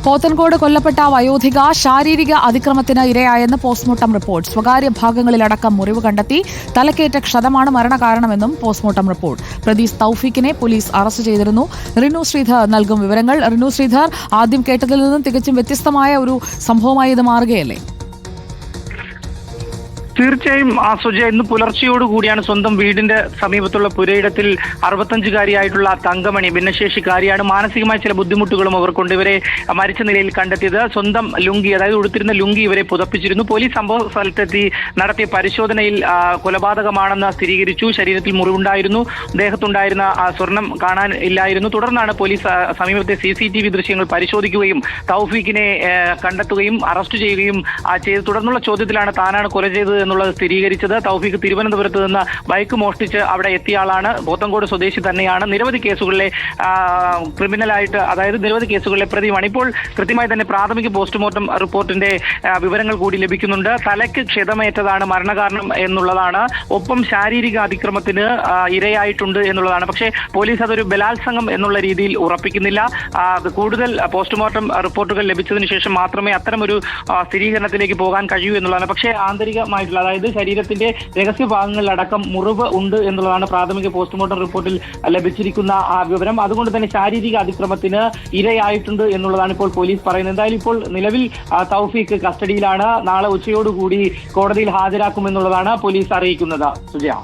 പോത്തൻകോട് കൊല്ലപ്പെട്ട വയോധിക ശാരീരിക അതിക്രമത്തിന് ഇരയായെന്ന് postmortem report. സ്വകാര്യ ഭാഗങ്ങളിലടക്കം മുറിവ് കണ്ടെത്തി. തലക്കേറ്റ ക്ഷതമാണ് മരണകാരണമെന്നും പോസ്റ്റ്മോർട്ടം റിപ്പോർട്ട്. പ്രതി തൗഫീഖിനെ പോലീസ് അറസ്റ്റ് ചെയ്തിരുന്നു. റിനു ശ്രീധർ നൽകും വിവരങ്ങൾ. റിനു ശ്രീധർ, ആദ്യം കേട്ടതിൽ നിന്നും തികച്ചും വ്യത്യസ്തമായ ഒരു സംഭവമായി ഇത് മാറുകയല്ലേ? തീർച്ചയായും സുജയ, ഇന്ന് പുലർച്ചയോടുകൂടിയാണ് സ്വന്തം വീടിന്റെ സമീപത്തുള്ള പുരയിടത്തിൽ 65-കാരിയായിട്ടുള്ള തങ്കമണി, ഭിന്നശേഷിക്കാരിയാണ്, മാനസികമായ ചില ബുദ്ധിമുട്ടുകളും അവർക്കൊണ്ട് ഇവരെ മരിച്ച നിലയിൽ കണ്ടെത്തിയത്. സ്വന്തം ലുങ്കി, അതായത് ഉടുത്തിരുന്ന ലുങ്കി ഇവരെ പുതപ്പിച്ചിരുന്നു. പോലീസ് സംഭവ സ്ഥലത്തെത്തി നടത്തിയ പരിശോധനയിൽ കൊലപാതകമാണെന്ന് സ്ഥിരീകരിച്ചു. ശരീരത്തിൽ മുറിവുണ്ടായിരുന്നു, ദേഹത്തുണ്ടായിരുന്ന സ്വർണം കാണാൻ ഇല്ലായിരുന്നു. തുടർന്നാണ് പോലീസ് സമീപത്തെ CCTV ദൃശ്യങ്ങൾ പരിശോധിക്കുകയും തൗഫീഖിനെ കണ്ടെത്തുകയും അറസ്റ്റ് ചെയ്യുകയും ചെയ്തു. തുടർന്നുള്ള ചോദ്യത്തിലാണ് താനാണ് കൊല ചെയ്തത് എന്നുള്ളത് സ്ഥിരീകരിച്ചത്. തൗഫീഖ് തിരുവനന്തപുരത്ത് നിന്ന് ബൈക്ക് മോഷ്ടിച്ച് അവിടെ എത്തിയ ആളാണ്. പോത്തൻകോട് സ്വദേശി തന്നെയാണ്. നിരവധി കേസുകളിലെ ക്രിമിനലായിട്ട്, അതായത് നിരവധി കേസുകളിലെ പ്രതിയാണ്. ഇപ്പോൾ കൃത്യമായി തന്നെ പ്രാഥമിക പോസ്റ്റ്മോർട്ടം റിപ്പോർട്ടിന്റെ വിവരങ്ങൾ കൂടി ലഭിക്കുന്നുണ്ട്. തലയ്ക്ക് ക്ഷതമേറ്റതാണ് മരണകാരണം എന്നുള്ളതാണ്. ഒപ്പം ശാരീരിക അതിക്രമത്തിന് ഇരയായിട്ടുണ്ട് എന്നുള്ളതാണ്. പക്ഷേ പോലീസ് അതൊരു ബലാത്സംഗം എന്നുള്ള രീതിയിൽ ഉറപ്പിക്കുന്നില്ല. കൂടുതൽ പോസ്റ്റ്മോർട്ടം റിപ്പോർട്ടുകൾ ലഭിച്ചതിന് ശേഷം മാത്രമേ അത്തരമൊരു സ്ഥിരീകരണത്തിലേക്ക് പോകാൻ കഴിയൂ എന്നുള്ളതാണ്. പക്ഷേ ആന്തരികമായിട്ടുള്ള, അതായത് ശരീരത്തിന്റെ രഹസ്യ ഭാഗങ്ങളിലടക്കം മുറിവ് ഉണ്ട് എന്നുള്ളതാണ് പ്രാഥമിക പോസ്റ്റ്മോർട്ടം റിപ്പോർട്ടിൽ ലഭിച്ചിരിക്കുന്ന വിവരം. അതുകൊണ്ട് തന്നെ ശാരീരിക അതിക്രമത്തിന് ഇരയായിട്ടുണ്ട് എന്നുള്ളതാണ് ഇപ്പോൾ പോലീസ് പറയുന്നത്. എന്തായാലും ഇപ്പോൾ നിലവിൽ തൗഫീഖ് കസ്റ്റഡിയിലാണ്. നാളെ ഉച്ചയോടുകൂടി കോടതിയിൽ ഹാജരാക്കുമെന്നുള്ളതാണ് പോലീസ് അറിയിക്കുന്നത്. സുജയ.